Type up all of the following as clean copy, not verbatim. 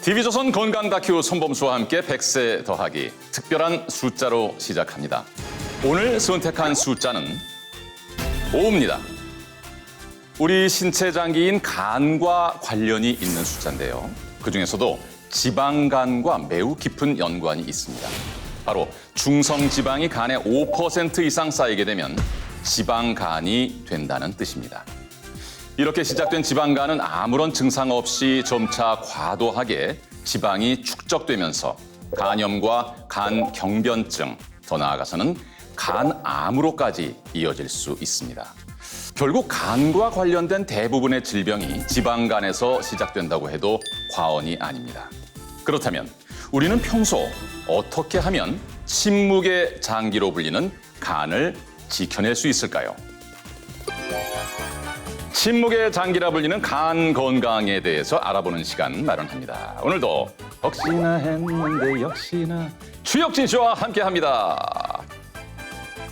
TV조선 건강 다큐 손범수와 함께 100세 더하기 특별한 숫자로 시작합니다. 오늘 선택한 숫자는 5입니다. 우리 신체 장기인 간과 관련이 있는 숫자인데요. 그중에서도 지방간과 매우 깊은 연관이 있습니다. 바로 중성지방이 간의 5% 이상 쌓이게 되면 지방간이 된다는 뜻입니다. 이렇게 시작된 지방간은 아무런 증상 없이 점차 과도하게 지방이 축적되면서 간염과 간경변증, 더 나아가서는 간암으로까지 이어질 수 있습니다. 결국 간과 관련된 대부분의 질병이 지방간에서 시작된다고 해도 과언이 아닙니다. 그렇다면 우리는 평소 어떻게 하면 침묵의 장기로 불리는 간을 지켜낼 수 있을까요? 침묵의 장기라 불리는 간 건강에 대해서 알아보는 시간 마련합니다. 오늘도 혹시나 했는데 역시나 추혁진 씨와 함께합니다.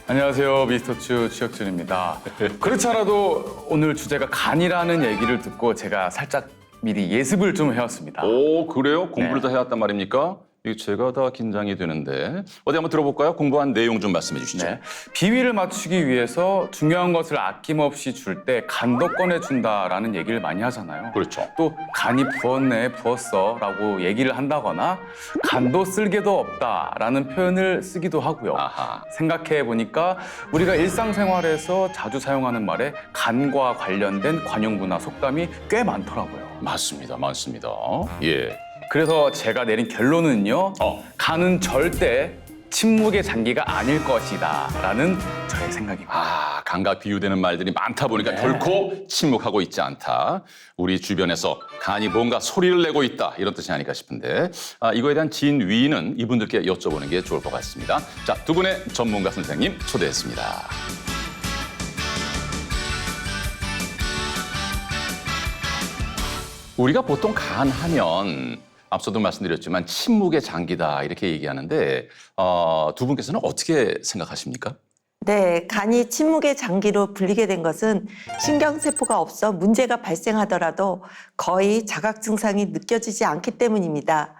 안녕하세요. 미스터츄 추혁준입니다. 그렇지 않아도 오늘 주제가 간이라는 얘기를 듣고 제가 살짝 미리 예습을 좀 해왔습니다. 오, 그래요? 공부를 다 해왔단 말입니까? 이게 제가 다 긴장이 되는데 어디 한번 들어볼까요? 공부한 내용 좀 말씀해 주시죠. 네. 비위를 맞추기 위해서 중요한 것을 아낌없이 줄 때 간도 꺼내준다라는 얘기를 많이 하잖아요. 그렇죠. 또 간이 부었네, 부었어 라고 얘기를 한다거나 간도 쓸개도 없다라는 표현을 쓰기도 하고요. 아하. 생각해 보니까 우리가 일상생활에서 자주 사용하는 말에 간과 관련된 관용구나 속담이 꽤 많더라고요. 맞습니다. 많습니다. 예. 그래서 제가 내린 결론은요. 간은 절대 침묵의 장기가 아닐 것이다 라는 저의 생각입니다. 아, 간과 비유되는 말들이 많다 보니까 결코 침묵하고 있지 않다. 우리 주변에서 간이 뭔가 소리를 내고 있다. 이런 뜻이 아닐까 싶은데 이거에 대한 진위는 이분들께 여쭤보는 게 좋을 것 같습니다. 자, 두 분의 전문가 선생님 초대했습니다. 우리가 보통 간 하면 앞서도 말씀드렸지만 침묵의 장기다 이렇게 얘기하는데 두 분께서는 어떻게 생각하십니까? 네, 간이 침묵의 장기로 불리게 된 것은 신경세포가 없어 문제가 발생하더라도 거의 자각 증상이 느껴지지 않기 때문입니다.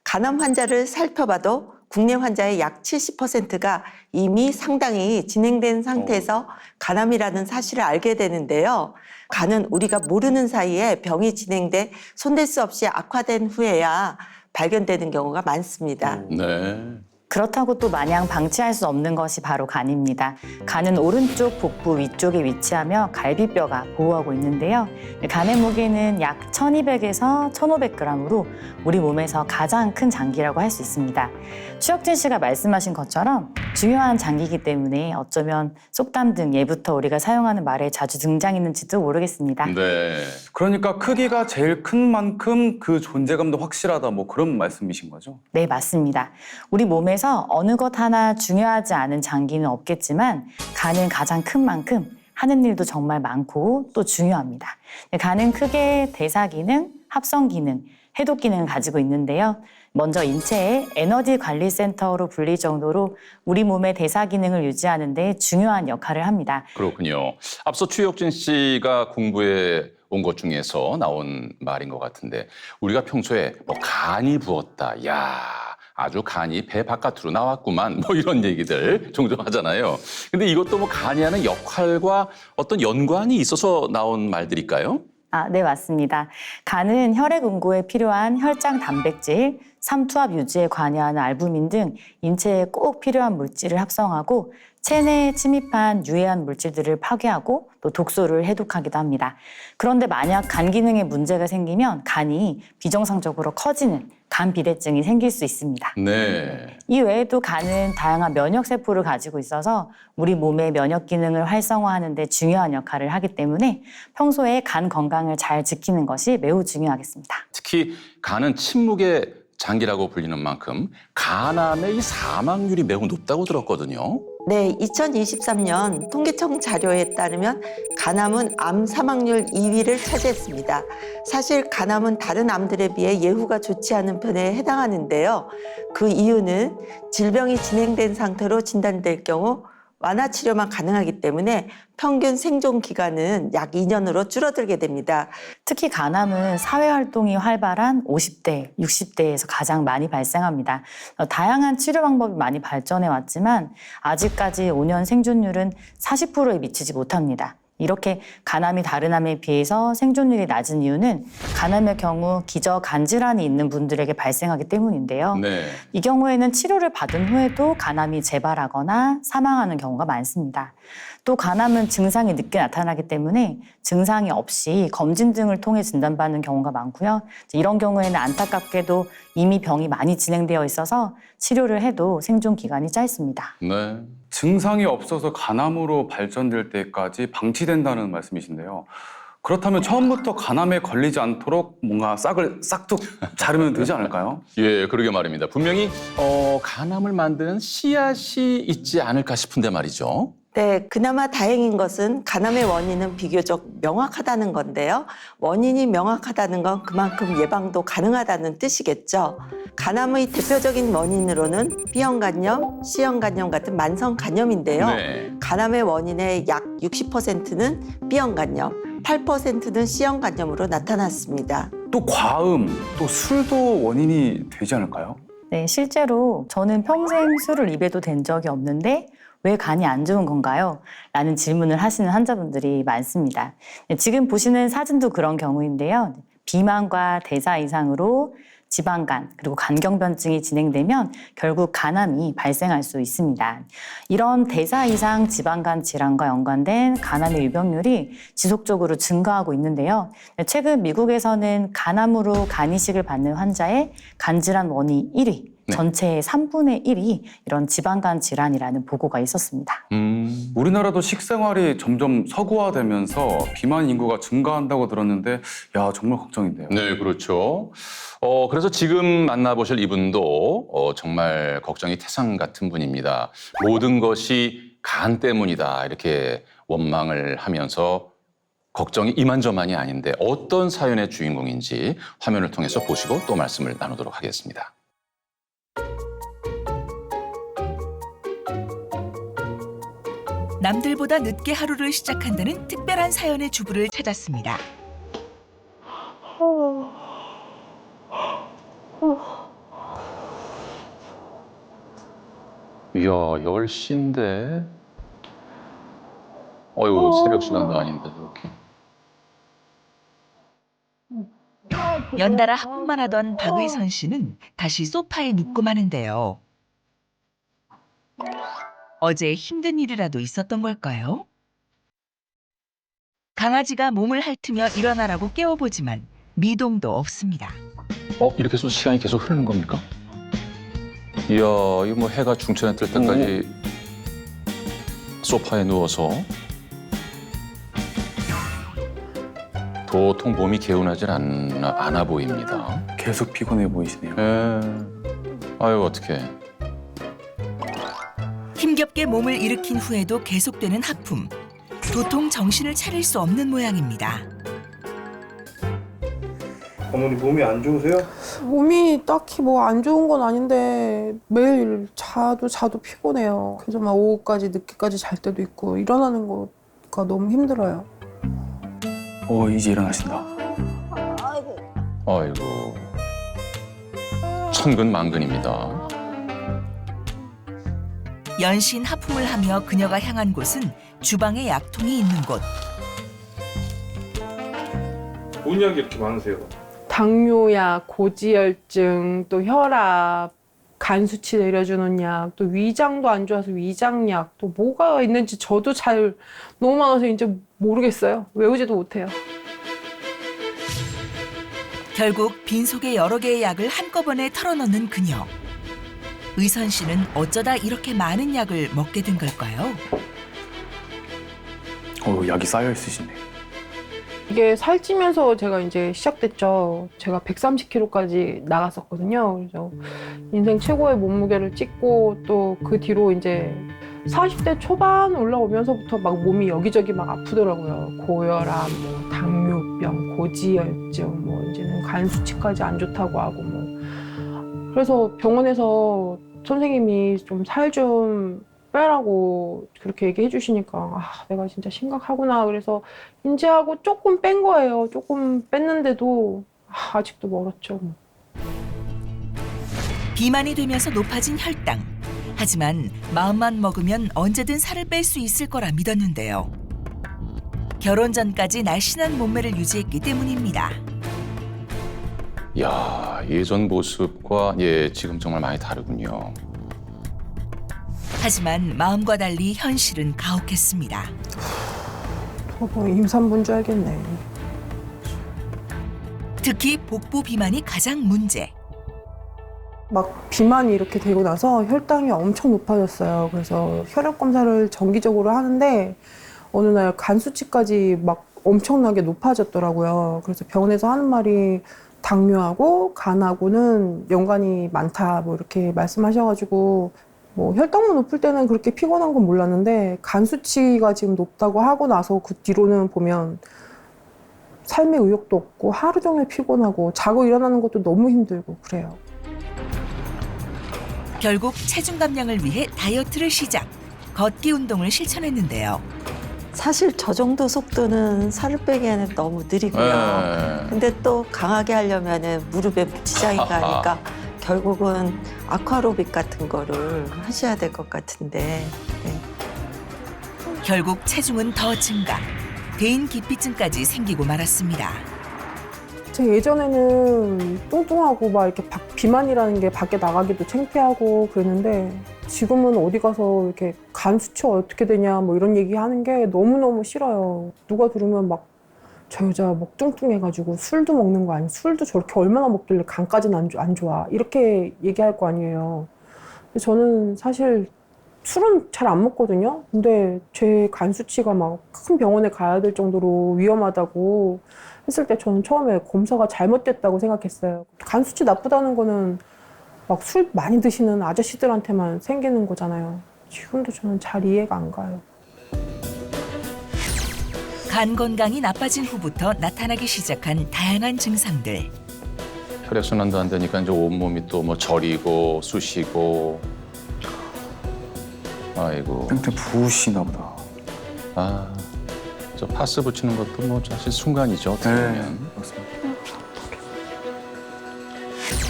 간암 환자를 살펴봐도 국내 환자의 약 70%가 이미 상당히 진행된 상태에서 간암이라는 사실을 알게 되는데요. 간은 우리가 모르는 사이에 병이 진행돼 손댈 수 없이 악화된 후에야 발견되는 경우가 많습니다. 네. 그렇다고 또 마냥 방치할 수 없는 것이 바로 간입니다. 간은 오른쪽 복부 위쪽에 위치하며 갈비뼈가 보호하고 있는데요. 간의 무게는 약 1200에서 1500g으로 우리 몸에서 가장 큰 장기라고 할 수 있습니다. 추혁진 씨가 말씀하신 것처럼 중요한 장기이기 때문에 어쩌면 속담 등 예부터 우리가 사용하는 말에 자주 등장했는지도 모르겠습니다. 네. 그러니까 크기가 제일 큰 만큼 그 존재감도 확실하다 뭐 그런 말씀이신 거죠? 네, 맞습니다. 우리 몸에서 어느 것 하나 중요하지 않은 장기는 없겠지만 간은 가장 큰 만큼 하는 일도 정말 많고 또 중요합니다. 간은 크게 대사 기능, 합성 기능, 해독 기능을 가지고 있는데요. 먼저 인체의 에너지 관리 센터로 불릴 정도로 우리 몸의 대사 기능을 유지하는 데 중요한 역할을 합니다. 그렇군요. 앞서 추혁진 씨가 공부해 온 것 중에서 나온 말인 것 같은데 우리가 평소에 간이 부었다. 야, 아주 간이 배 바깥으로 나왔구만. 뭐 이런 얘기들 종종 하잖아요. 근데 이것도 뭐 간이 하는 역할과 어떤 연관이 있어서 나온 말들일까요? 네, 맞습니다. 간은 혈액 응고에 필요한 혈장 단백질, 삼투압 유지에 관여하는 알부민 등 인체에 꼭 필요한 물질을 합성하고 체내에 침입한 유해한 물질들을 파괴하고 또 독소를 해독하기도 합니다. 그런데 만약 간 기능에 문제가 생기면 간이 비정상적으로 커지는 간 비대증이 생길 수 있습니다. 네. 이 외에도 간은 다양한 면역 세포를 가지고 있어서 우리 몸의 면역 기능을 활성화하는 데 중요한 역할을 하기 때문에 평소에 간 건강을 잘 지키는 것이 매우 중요하겠습니다. 특히 간은 침묵의 장기라고 불리는 만큼 간암의 이 사망률이 매우 높다고 들었거든요. 네, 2023년 통계청 자료에 따르면 간암은 암 사망률 2위를 차지했습니다. 사실 간암은 다른 암들에 비해 예후가 좋지 않은 편에 해당하는데요. 그 이유는 질병이 진행된 상태로 진단될 경우 완화 치료만 가능하기 때문에 평균 생존 기간은 약 2년으로 줄어들게 됩니다. 특히 간암은 사회활동이 활발한 50대, 60대에서 가장 많이 발생합니다. 다양한 치료 방법이 많이 발전해 왔지만 아직까지 5년 생존율은 40%에 미치지 못합니다. 이렇게 간암이 다른 암에 비해서 생존율이 낮은 이유는 간암의 경우 기저간 질환이 있는 분들에게 발생하기 때문인데요. 네. 이 경우에는 치료를 받은 후에도 간암이 재발하거나 사망하는 경우가 많습니다. 또 간암은 증상이 늦게 나타나기 때문에 증상이 없이 검진 등을 통해 진단받는 경우가 많고요. 이런 경우에는 안타깝게도 이미 병이 많이 진행되어 있어서 치료를 해도 생존 기간이 짧습니다. 네. 증상이 없어서 간암으로 발전될 때까지 방치된다는 말씀이신데요. 그렇다면 처음부터 간암에 걸리지 않도록 뭔가 싹을 싹둑 자르면 되지 않을까요? 예, 그러게 말입니다. 분명히 간암을 만드는 씨앗이 있지 않을까 싶은데 말이죠. 네, 그나마 다행인 것은 간암의 원인은 비교적 명확하다는 건데요. 원인이 명확하다는 건 그만큼 예방도 가능하다는 뜻이겠죠. 간암의 대표적인 원인으로는 B형간염, C형간염 같은 만성 간염인데요. 네. 간암의 원인의 약 60%는 B형간염, 8%는 C형간염으로 나타났습니다. 또 과음, 또 술도 원인이 되지 않을까요? 네, 실제로 저는 평생 술을 입에도 된 적이 없는데 왜 간이 안 좋은 건가요? 라는 질문을 하시는 환자분들이 많습니다. 지금 보시는 사진도 그런 경우인데요. 비만과 대사 이상으로 지방간 그리고 간경변증이 진행되면 결국 간암이 발생할 수 있습니다. 이런 대사 이상 지방간 질환과 연관된 간암의 유병률이 지속적으로 증가하고 있는데요. 최근 미국에서는 간암으로 간이식을 받는 환자의 간질환 원인 1위, 네. 전체의 3분의 1이 이런 지방간 질환이라는 보고가 있었습니다. 우리나라도 식생활이 점점 서구화되면서 비만 인구가 증가한다고 들었는데 야 정말 걱정인데요. 네, 그렇죠. 그래서 지금 만나보실 이분도 정말 걱정이 태산 같은 분입니다. 모든 것이 간 때문이다 이렇게 원망을 하면서 걱정이 이만저만이 아닌데 어떤 사연의 주인공인지 화면을 통해서 보시고 또 말씀을 나누도록 하겠습니다. 남들보다 늦게 하루를 시작한다는 특별한 사연의 주부를 찾았습니다. 이야, 10시인데. 어이구, 새벽 시간도 아닌데 저렇게. 연달아 하품만 하던 박의선 씨는 다시 소파에 눕고 마는데요. 어제 힘든 일이라도 있었던 걸까요? 강아지가 몸을 핥으며 일어나라고 깨워보지만 미동도 없습니다. 이렇게 해서 시간이 계속 흐르는 겁니까? 이야, 이거 뭐 해가 중천에 뜰 때까지 소파에 누워서 도통 몸이 개운하지 않아 보입니다. 계속 피곤해 보이시네요. 아유, 어떡해. 힘겹게 몸을 일으킨 후에도 계속되는 하품. 도통 정신을 차릴 수 없는 모양입니다. 어머니 몸이 안 좋으세요? 몸이 딱히 뭐 안 좋은 건 아닌데 매일 자도 피곤해요. 그래서 막 오후까지 늦게까지 잘 때도 있고 일어나는 거가 너무 힘들어요. 이제 일어나신다. 아이고. 천근만근입니다. 연신 하품을 하며 그녀가 향한 곳은 주방에 약통이 있는 곳. 뭔 약이 이렇게 많으세요? 당뇨약, 고지혈증, 또 혈압, 간 수치 내려주는 약, 또 위장도 안 좋아서 위장약, 또 뭐가 있는지 저도 잘 너무 많아서 이제 모르겠어요. 외우지도 못해요. 결국 빈속에 여러 개의 약을 한꺼번에 털어넣는 그녀. 의선 씨는 어쩌다 이렇게 많은 약을 먹게 된 걸까요? 약이 쌓여 있으시네. 이게 살찌면서 제가 이제 시작됐죠. 제가 130kg까지 나갔었거든요. 그래서 인생 최고의 몸무게를 찍고 또 그 뒤로 이제 40대 초반 올라오면서부터 막 몸이 여기저기 막 아프더라고요. 고혈압, 뭐 당뇨병, 고지혈증, 뭐 이제는 간 수치까지 안 좋다고 하고 뭐. 그래서 병원에서 선생님이 좀 살 좀 빼라고 그렇게 얘기해 주시니까 아, 내가 진짜 심각하구나. 그래서 인지하고 조금 뺀 거예요. 조금 뺐는데도 아직도 멀었죠. 비만이 되면서 높아진 혈당. 하지만 마음만 먹으면 언제든 살을 뺄 수 있을 거라 믿었는데요. 결혼 전까지 날씬한 몸매를 유지했기 때문입니다. 야, 예전 모습과 지금 정말 많이 다르군요. 하지만 마음과 달리 현실은 가혹했습니다. 임산부인 줄 알겠네. 특히 복부 비만이 가장 문제. 막 비만이 이렇게 되고 나서 혈당이 엄청 높아졌어요. 그래서 혈액 검사를 정기적으로 하는데 어느 날 간 수치까지 막 엄청나게 높아졌더라고요. 그래서 병원에서 하는 말이 당뇨하고 간하고는 연관이 많다 뭐 이렇게 말씀하셔가지고 뭐 혈당만 높을 때는 그렇게 피곤한 건 몰랐는데 간 수치가 지금 높다고 하고 나서 그 뒤로는 보면 삶의 의욕도 없고 하루 종일 피곤하고 자고 일어나는 것도 너무 힘들고 그래요. 결국 체중 감량을 위해 다이어트를 시작. 걷기 운동을 실천했는데요. 사실 저 정도 속도는 살을 빼기에는 너무 느리고요. 네. 근데 또 강하게 하려면은 무릎에 지장이 가니까 결국은 아쿠아로빅 같은 거를 하셔야 될 것 같은데. 네. 결국 체중은 더 증가. 대인기피증까지 생기고 말았습니다. 제가 예전에는 뚱뚱하고 막 이렇게 비만이라는 게 밖에 나가기도 창피하고 그랬는데 지금은 어디 가서 이렇게 간 수치 어떻게 되냐 뭐 이런 얘기 하는 게 너무너무 싫어요. 누가 들으면 막 저 여자 막 뚱뚱해가지고 술도 먹는 거 아니야? 술도 저렇게 얼마나 먹길래 간까지는 안 좋아? 이렇게 얘기할 거 아니에요. 근데 저는 사실 술은 잘 안 먹거든요. 근데 제 간 수치가 막 큰 병원에 가야 될 정도로 위험하다고 했을 때 저는 처음에 검사가 잘못됐다고 생각했어요. 간 수치 나쁘다는 거는 막 술 많이 드시는 아저씨들한테만 생기는 거잖아요. 지금도 저는 잘 이해가 안 가요. 간 건강이 나빠진 후부터 나타나기 시작한 다양한 증상들. 혈액순환도 안 되니까 이제 온몸이 또 뭐 저리고 쑤시고. 아이고. 땡땡 부으시나 보다. 아, 저 파스 붙이는 것도 뭐 사실 순간이죠. 어떻게 보면. 맞습니다.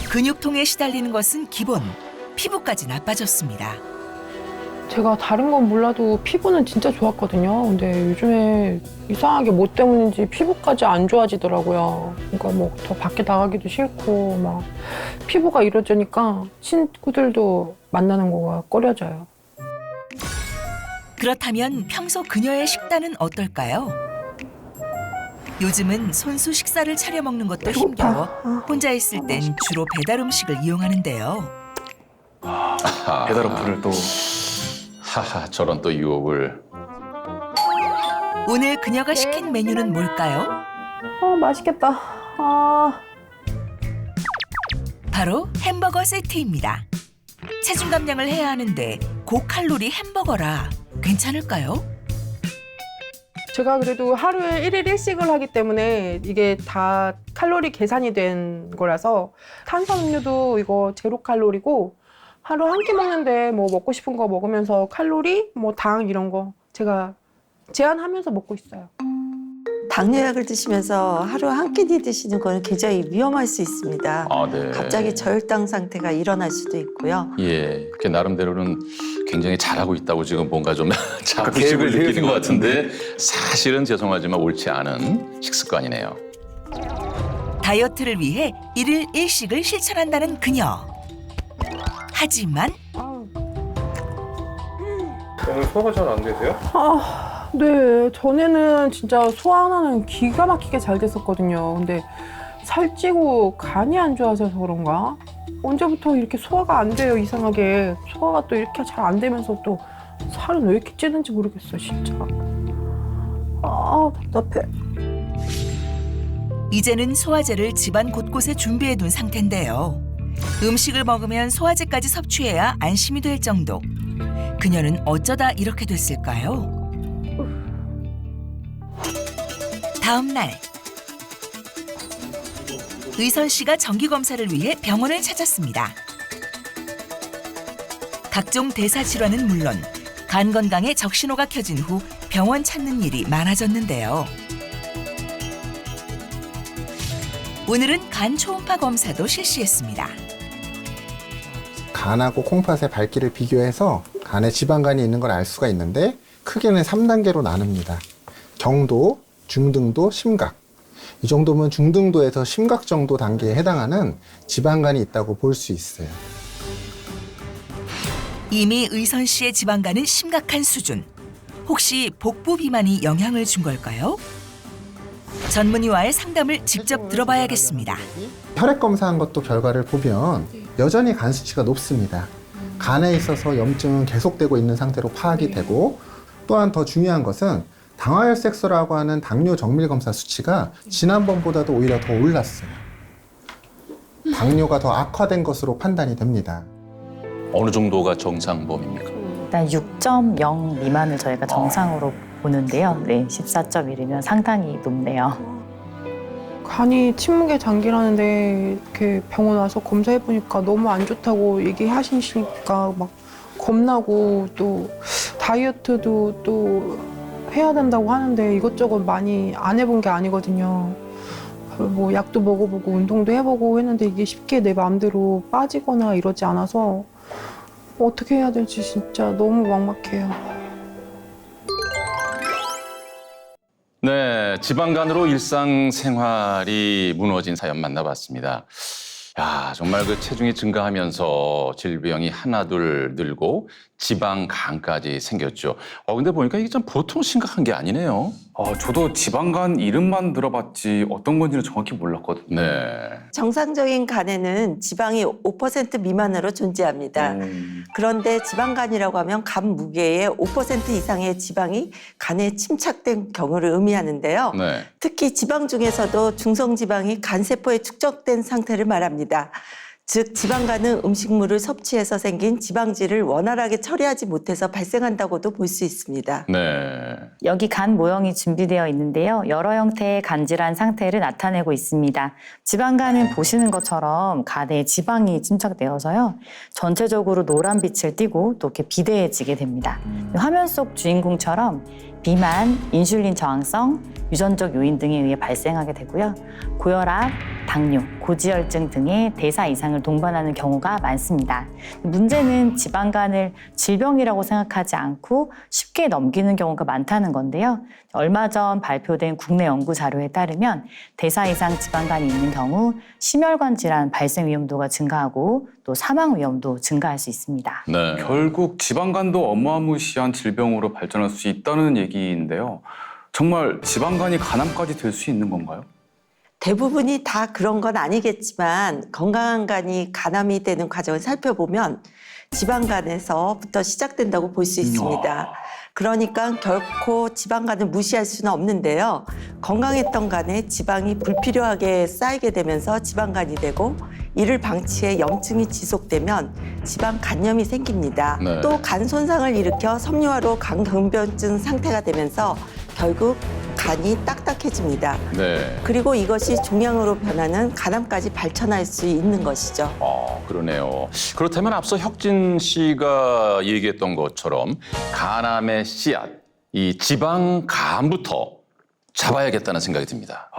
근육통에 시달리는 것은 기본. 피부까지 나빠졌습니다. 제가 다른 건 몰라도 피부는 진짜 좋았거든요. 근데 요즘에 이상하게 뭐 때문인지 피부까지 안 좋아지더라고요. 그러니까 뭐 더 밖에 나가기도 싫고 막 피부가 이러지니까 친구들도 만나는 거가 꺼려져요. 그렇다면 평소 그녀의 식단은 어떨까요? 요즘은 손수 식사를 차려 먹는 것도 힘겨워 혼자 있을 땐 주로 배달 음식을 이용하는데요. 아하. 배달 어플을 또 하하, 저런 또 유혹을. 오늘 그녀가 시킨 메뉴는 뭘까요? 맛있겠다. 바로 햄버거 세트입니다. 체중 감량을 해야 하는데 고칼로리 햄버거라 괜찮을까요? 제가 그래도 하루에 1일 1식을 하기 때문에 이게 다 칼로리 계산이 된 거라서 탄수화물도 이거 제로 칼로리고 하루 한 끼 먹는데 뭐 먹고 싶은 거 먹으면서 칼로리, 뭐 당 이런 거 제가 제한하면서 먹고 있어요. 당뇨약을 드시면서 하루 한 끼니 드시는 거는 굉장히 위험할 수 있습니다. 아, 네. 갑자기 저혈당 상태가 일어날 수도 있고요. 예, 그게 나름대로는 굉장히 잘하고 있다고 지금 뭔가 좀 자부심을 계획을 느끼는 세우신 것 것 같은데 사실은 죄송하지만 옳지 않은 식습관이네요. 다이어트를 위해 1일 1식을 실천한다는 그녀. 하지만 오늘 소화가 잘 안 되세요? 네, 전에는 진짜 소화 하나는 기가 막히게 잘 됐었거든요. 근데 살찌고 간이 안 좋아져서 그런가? 언제부터 이렇게 소화가 안 돼요, 이상하게. 소화가 또 이렇게 잘 안 되면서 또 살은 왜 이렇게 찌는지 모르겠어요, 진짜. 답답해. 이제는 소화제를 집안 곳곳에 준비해둔 상태인데요. 음식을 먹으면 소화제까지 섭취해야 안심이 될 정도. 그녀는 어쩌다 이렇게 됐을까요? 다음 날 의선 씨가 정기 검사를 위해 병원을 찾았습니다. 각종 대사 질환은 물론 간 건강에 적신호가 켜진 후 병원 찾는 일이 많아졌는데요. 오늘은 간 초음파 검사도 실시했습니다. 간하고 콩팥의 밝기를 비교해서 간에 지방간이 있는 걸 알 수가 있는데 크게는 3단계로 나눕니다. 경도, 중등도, 심각. 이 정도면 중등도에서 심각 정도 단계에 해당하는 지방간이 있다고 볼 수 있어요. 이미 의선 씨의 지방간은 심각한 수준. 혹시 복부 비만이 영향을 준 걸까요? 전문의와의 상담을 직접 들어봐야겠습니다. 혈액 검사한 것도 결과를 보면 여전히 간 수치가 높습니다. 간에 있어서 염증은 계속되고 있는 상태로 파악이 되고, 또한 더 중요한 것은 당화혈색소라고 하는 당뇨 정밀 검사 수치가 지난번보다도 오히려 더 올랐어요. 당뇨가 더 악화된 것으로 판단이 됩니다. 어느 정도가 정상범입니까? 일단 6.0 미만을 저희가 정상으로 보는데요. 네, 14.1이면 상당히 높네요. 간이 침묵의 장기라는데 이렇게 병원 와서 검사해 보니까 너무 안 좋다고 얘기하시니까 막 겁나고, 또 다이어트도 또 해야 된다고 하는데 이것저것 많이 안 해본 게 아니거든요. 뭐 약도 먹어보고 운동도 해보고 했는데 이게 쉽게 내 마음대로 빠지거나 이러지 않아서 어떻게 해야 될지 진짜 너무 막막해요. 네, 지방간으로 일상생활이 무너진 사연 만나봤습니다. 야, 정말 그 체중이 증가하면서 질병이 하나둘 늘고 지방간까지 생겼죠. 근데 보니까 이게 참 보통 심각한 게 아니네요. 저도 지방간 이름만 들어봤지 어떤 건지는 정확히 몰랐거든요. 네. 정상적인 간에는 지방이 5% 미만으로 존재합니다. 그런데 지방간이라고 하면 간 무게의 5% 이상의 지방이 간에 침착된 경우를 의미하는데요. 네. 특히 지방 중에서도 중성지방이 간세포에 축적된 상태를 말합니다. 즉 지방간은 음식물을 섭취해서 생긴 지방질을 원활하게 처리하지 못해서 발생한다고도 볼 수 있습니다. 네. 여기 간 모형이 준비되어 있는데요. 여러 형태의 간질환 상태를 나타내고 있습니다. 지방간은 보시는 것처럼 간에 지방이 침착되어서요. 전체적으로 노란 빛을 띠고 또 이렇게 비대해지게 됩니다. 화면 속 주인공처럼 비만, 인슐린 저항성, 유전적 요인 등에 의해 발생하게 되고요. 고혈압, 당뇨, 고지혈증 등의 대사 이상을 동반하는 경우가 많습니다. 문제는 지방간을 질병이라고 생각하지 않고 쉽게 넘기는 경우가 많다는 건데요. 얼마 전 발표된 국내 연구 자료에 따르면 대사 이상 지방간이 있는 경우 심혈관 질환 발생 위험도가 증가하고 또 사망 위험도 증가할 수 있습니다. 네. 결국 지방간도 어마무시한 질병으로 발전할 수 있다는 얘기인데요. 정말 지방간이 간암까지 될 수 있는 건가요? 대부분이 다 그런 건 아니겠지만 건강한 간이 간암이 되는 과정을 살펴보면 지방간에서부터 시작된다고 볼 수 있습니다. 그러니까 결코 지방간을 무시할 수는 없는데요. 건강했던 간에 지방이 불필요하게 쌓이게 되면서 지방간이 되고, 이를 방치해 염증이 지속되면 지방 간염이 생깁니다. 네. 또 간 손상을 일으켜 섬유화로 간경변증 상태가 되면서 결국 간이 딱딱해집니다. 네. 그리고 이것이 종양으로 변하는 간암까지 발전할 수 있는 것이죠. 그러네요. 그렇다면 앞서 혁진 씨가 얘기했던 것처럼 간암의 씨앗, 이 지방간부터 잡아야겠다는 생각이 듭니다.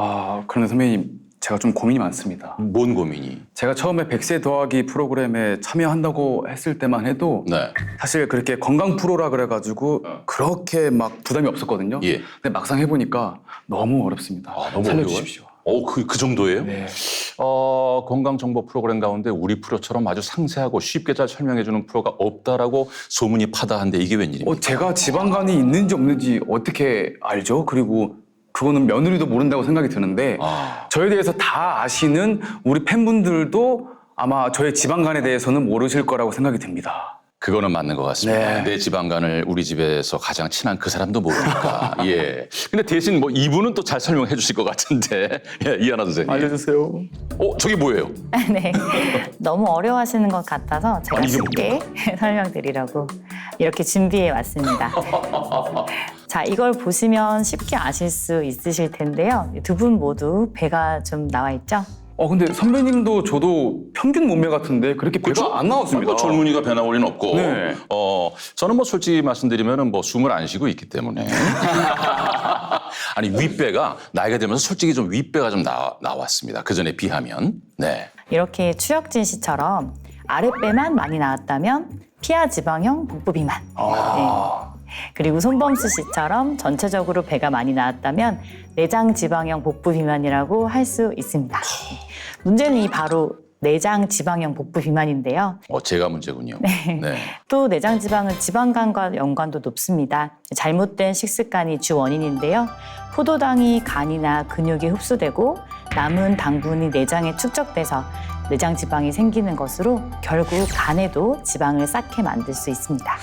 그런데 선배님, 제가 좀 고민이 많습니다. 뭔 고민이? 제가 처음에 100세 더하기 프로그램에 참여한다고 했을 때만 해도 네. 사실 그렇게 건강 프로라 그래가지고 그렇게 막 부담이 없었거든요. 예. 근데 막상 해보니까 너무 어렵습니다. 너무 살려주십시오. 그 정도예요? 네. 건강 정보 프로그램 가운데 우리 프로처럼 아주 상세하고 쉽게 잘 설명해주는 프로가 없다라고 소문이 파다한데 이게 웬일입니까? 제가 지방간이 있는지 없는지 어떻게 알죠? 그리고 그거는 며느리도 모른다고 생각이 드는데 저에 대해서 다 아시는 우리 팬분들도 아마 저의 지방간에 대해서는 모르실 거라고 생각이 듭니다. 그거는 맞는 것 같습니다. 네. 내 지방간을 우리 집에서 가장 친한 그 사람도 모르니까. 예. 근데 대신 뭐 이분은 또 잘 설명해 주실 것 같은데. 예, 이하나 선생님. 알려주세요. 저게 뭐예요? 네. 너무 어려워하시는 것 같아서 제가 이게 쉽게 설명드리려고 이렇게 준비해 왔습니다. 자, 이걸 보시면 쉽게 아실 수 있으실 텐데요. 두 분 모두 배가 좀 나와 있죠? 근데 선배님도 저도 평균 몸매 같은데 그렇게 배가 안 나왔습니다. 뭐 젊은이가 배 나올 리는 없고. 네. 저는 뭐 솔직히 말씀드리면은 뭐 숨을 안 쉬고 있기 때문에. 아니, 윗배가 나이가 들면서 솔직히 좀 윗배가 좀 나왔습니다. 그 전에 비하면. 네. 이렇게 추혁진 씨처럼 아랫배만 많이 나왔다면 피하 지방형 복부 비만. 네. 그리고 손범수 씨처럼 전체적으로 배가 많이 나왔다면 내장 지방형 복부 비만이라고 할 수 있습니다. 문제는 이 바로 내장 지방형 복부 비만인데요. 제가 문제군요. 네. 또 내장 지방은 지방간과 연관도 높습니다. 잘못된 식습관이 주 원인인데요. 포도당이 간이나 근육에 흡수되고 남은 당분이 내장에 축적돼서 내장 지방이 생기는 것으로 결국 간에도 지방을 쌓게 만들 수 있습니다.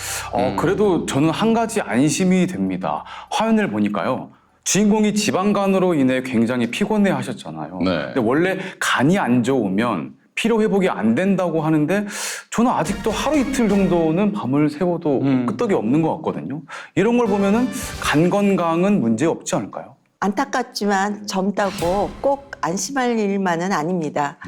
그래도 저는 한 가지 안심이 됩니다. 화면을 보니까요. 주인공이 지방간으로 인해 굉장히 피곤해 하셨잖아요. 네. 근데 원래 간이 안 좋으면 피로 회복이 안 된다고 하는데 저는 아직도 하루 이틀 정도는 밤을 새워도 끄떡이 없는 것 같거든요. 이런 걸 보면은 간 건강은 문제 없지 않을까요? 안타깝지만 젊다고 꼭 안심할 일만은 아닙니다.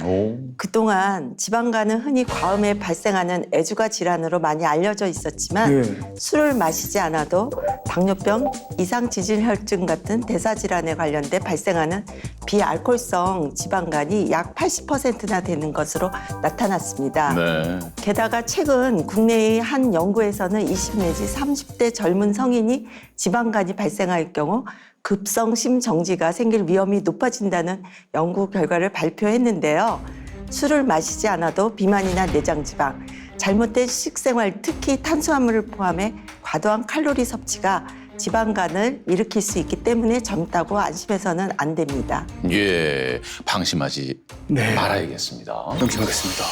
그동안 지방간은 흔히 과음에 발생하는 애주가 질환으로 많이 알려져 있었지만 네. 술을 마시지 않아도 당뇨병, 이상지질혈증 같은 대사질환에 관련돼 발생하는 비알코올성 지방간이 약 80%나 되는 것으로 나타났습니다. 네. 게다가 최근 국내의 한 연구에서는 20 내지 30대 젊은 성인이 지방간이 발생할 경우 급성 심정지가 생길 위험이 높아진다는 연구 결과를 발표했는데요. 술을 마시지 않아도 비만이나 내장지방, 잘못된 식생활, 특히 탄수화물을 포함해 과도한 칼로리 섭취가 지방간을 일으킬 수 있기 때문에 젊다고 안심해서는 안 됩니다. 예, 방심하지 네. 말아야겠습니다. 명심하겠습니다.